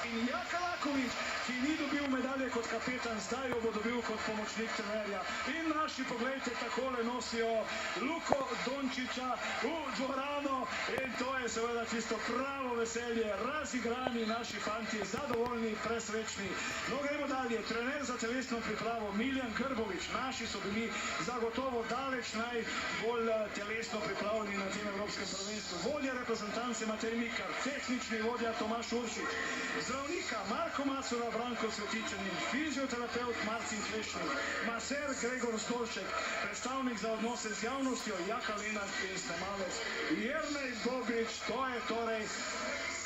In Jaka Lakovič, ki ni dobil medalje kot kapetan, zdaj jo bo dobil kot pomočnik trenerja. In naši, poglejte, takole nosijo Luko Dončiča v dvorano in to je seveda tisto pravo veselje. Razigrani naši fanti, zadovoljni, presrečni. No, gremo dalje. Trener za telesno pripravo Miljan Grbović. Naši so bili zagotovo daleč najbolj telesno pripravljeni na tem evropskem prvenstvu. Vodja reprezentance Matej Mikar, tehnični vodja Tomaš Uršič, zdravnika Marko Macura, Branko Svetičanin, fizioterapeut Marcin Klešnik, maser Gregor Stolček, predstavnik za odnose z javnostjo Jaka Lenart in snemalec Jernej Bobič. To je torej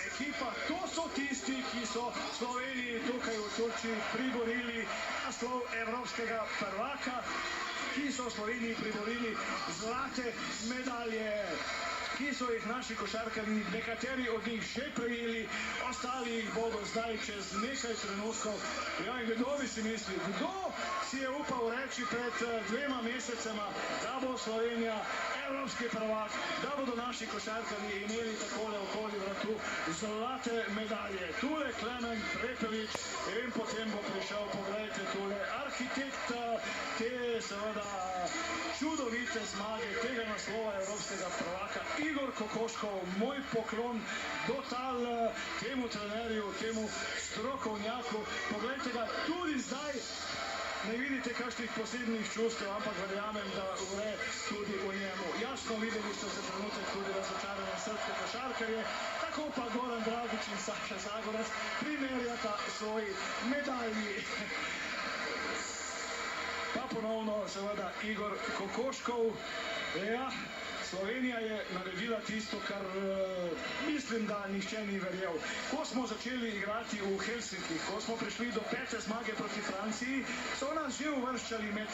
ekipa, to so tisti, ki so Sloveniji tukaj v Turčiji priborili naslov evropskega prvaka, ki so Sloveniji priborili zlate medalje, ki so jih naši košarkarji, nekateri od njih že prejeli, ostali jih bodo zdaj čez nekaj trenutkov. Ja, in kdo bi si mislil, kdo si je upal reči pred 2 mesecema, da bo Slovenija evropski prvak, da bodo naši košarkarji imeli takole okoli vratu zlate medalje. Tule Klemen Prepelič in potem bo prišel, pogledajte, tule arhitekt te seveda čudovite zmage, tega naslova evropskega prvaka, Igor Kokoškov. Moj poklon dotal temu trenerju, temu strokovnjaku. Poglejte ga, tudi zdaj ne vidite kakšnih posebnih čustev, ampak verjamem, da vre tudi v njemu. Jasno, videli ste se trenutek tudi razočarane srpske košarkarje, tako pa Goran Dragič in Saša Zagorac primerjata svoji medalji. Pa ponovno seveda Igor Kokoškov. Ja, Slovenija je naredila tisto, kar mislim, da nihče ni verjel. Ko smo začeli igrati v Helsinkih, ko smo prišli do 5. zmage proti Franciji, so nas že uvrščali med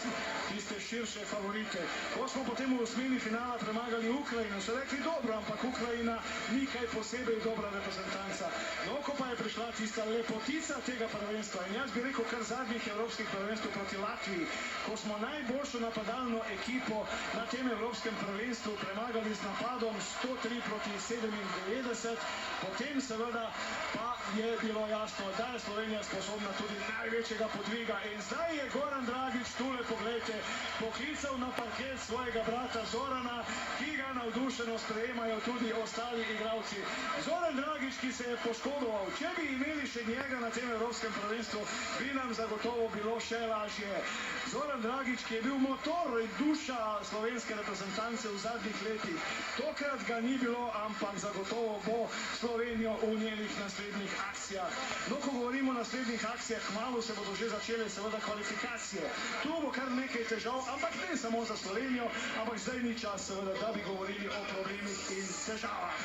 tiste širše favorite. Ko smo potem v osmini finala premagali Ukrajino, so rekli, dobro, ampak Ukrajina ni kaj posebej dobra reprezentanca. No, ko pa je prišla tista lepotica tega prvenstva, in jaz bi rekel kar zadnjih evropskih prvenstv proti Latviji, ko smo najboljšo napadalno ekipo na tem evropskem prvenstvu premagali z napadom 103 proti 97, potem seveda pa je bilo jasno, da je Slovenija sposobna tudi največjega podviga. In zdaj je Goran Dragič, tule pogledajte, poklical na parket svojega brata Zorana, ki ga navdušeno sprejemajo tudi ostali igralci. Zoran Dragič, ki se je poškodoval, če bi imeli še njega na tem evropskem prvenstvu, bi nam zagotovo bilo še lažje. Zoran Dragič, ki je bil motor in duša slovenske reprezentance v zadnjih letih. Tokrat ga ni bilo, ampak zagotovo bo Slovenijo v njenih naslednjih akcijah. No, ko govorimo o naslednjih akcijah, kmalu se bodo že začele seveda kvalifikacije. Tu bo kar nekaj težav, ampak ne samo za Slovenijo, ampak zdaj ni čas seveda, da bi govorili o problemih in težavah.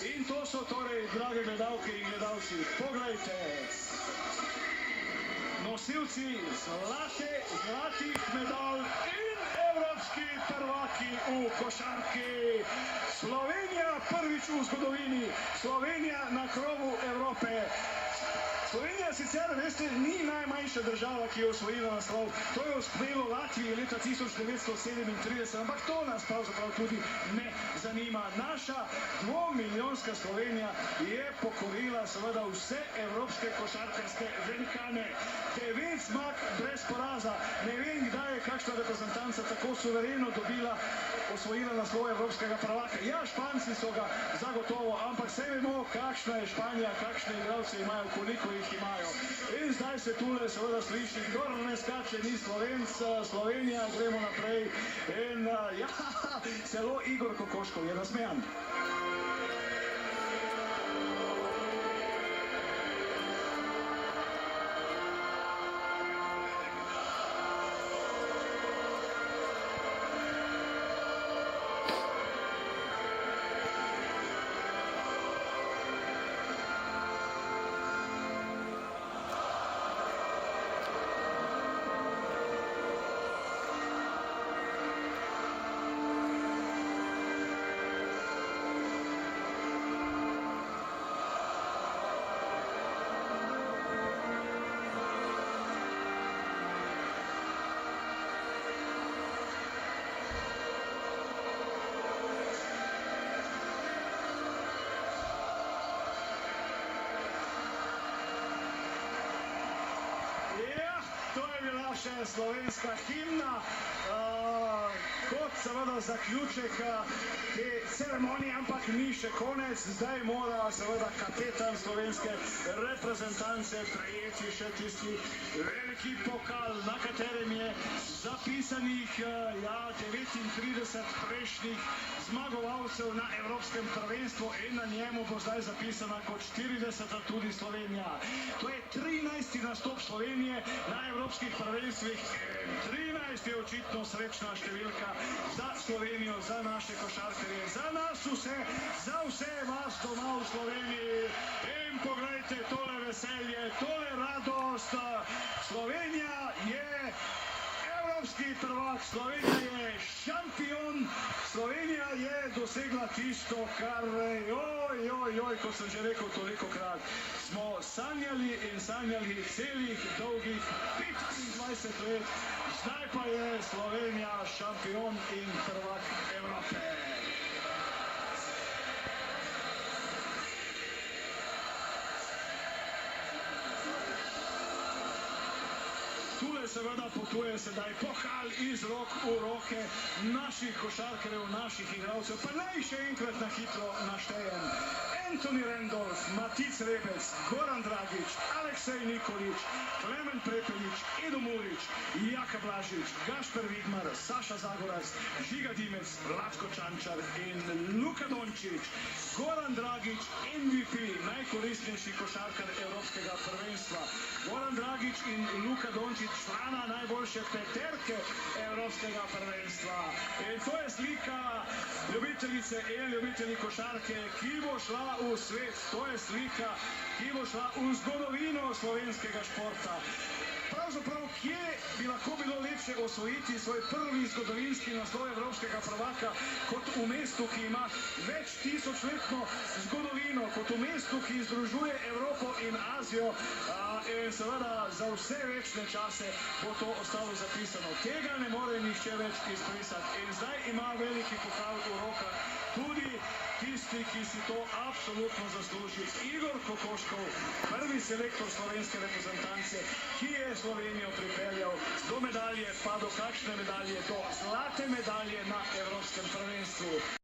In to so torej, drage gledalke in gledalci, poglejte, nosilci zlatih medalj in evropski prvaki v košarki. Slovenija prvič v zgodovini, Slovenija na krovu Evrope. Slovenija sicer, veste, ni najmanjša država, ki je osvojila naslov. To je uspelo Latviji leta 1937, ampak to nas pravzaprav tudi ne zanima. Naša 2-milijonska Slovenija je pokorila seveda vse evropske košarkarske velikane. 9 zmag brez poraza. Ne vem, kdaj je kakšna reprezentanca tako suvereno osvojila naslov evropskega prvaka. Ja, Španci so ga zagotovo, ampak vse vemo, kakšna je Španija, kakšne igralce imajo, koliko jih imajo. In zdaj se tule seveda sliši, kdor ne skače, ni Slovenc, Slovenija, gremo naprej. In ja, celo Igor Kokoškov je nasmejan. Ja, to je bila še slovenska himna, kot seveda zaključek te ceremonije, ampak ni še konec. Zdaj mora seveda kapetan slovenske reprezentance prejeti še tisti veliki pokal, na katerem je zapisanih 39 prejšnjih zmagovalcev na Evropskem prvenstvu in na njemu bo zdaj zapisana kot 40. tudi Slovenija. To je 13. nastop Slovenije na evropskih prvenstvih. 13 je očitno srečna številka za Slovenijo, za naše košarkarje, za nas vse, za vse vas doma v Sloveniji. In poglejte tole veselje, tole radost. Slovenija je evropski prvak, Slovenija je šampion, Slovenija je dosegla tisto, kar, kot sem že rekel tolikokrat, smo sanjali in sanjali celih dolgih 25 let, zdaj pa je Slovenija šampion in prvak Evrope. Tule seveda potuje sedaj pokal iz rok v roke naših košarkarjev, naših igralcev, pa naj še enkrat na hitro naštejem. Anthony Randolph, Matic Rebec, Goran Dragić, Aleksej Nikolić, Klemen Prepelić, Edo Murić, Jaka Blažić, Gašper Vidmar, Saša Zagorac, Žiga Dimec, Vlatko Čančar in Luka Dončić. Goran Dragić, MVP, najkoristnejši košarkar Evropskega prvenstva. Goran Dragić in Luka Dončić, člana najboljše peterke Evropskega prvenstva. In to je slika ljubiteljice in ljubitelji košarke, ki bo šla v svet. To je slika, ki bo šla v zgodovino slovenskega športa. Pravzaprav, kje bi lahko bilo lepše osvojiti svoj prvi zgodovinski naslov evropskega prvaka kot v mestu, ki ima več tisočletno zgodovino, kot v mestu, ki združuje Evropo in Azijo, in seveda za vse večne čase bo to ostalo zapisano. Tega ne more nihče več izbrisati. In zdaj ima veliki pokal v rokah tudi tisti, ki si to absolutno zasluži. Igor Kokoškov, prvi selektor slovenske reprezentance, ki je Slovenijo pripeljal do medalje, pa do kakšne medalje, do zlate medalje na Evropskem prvenstvu.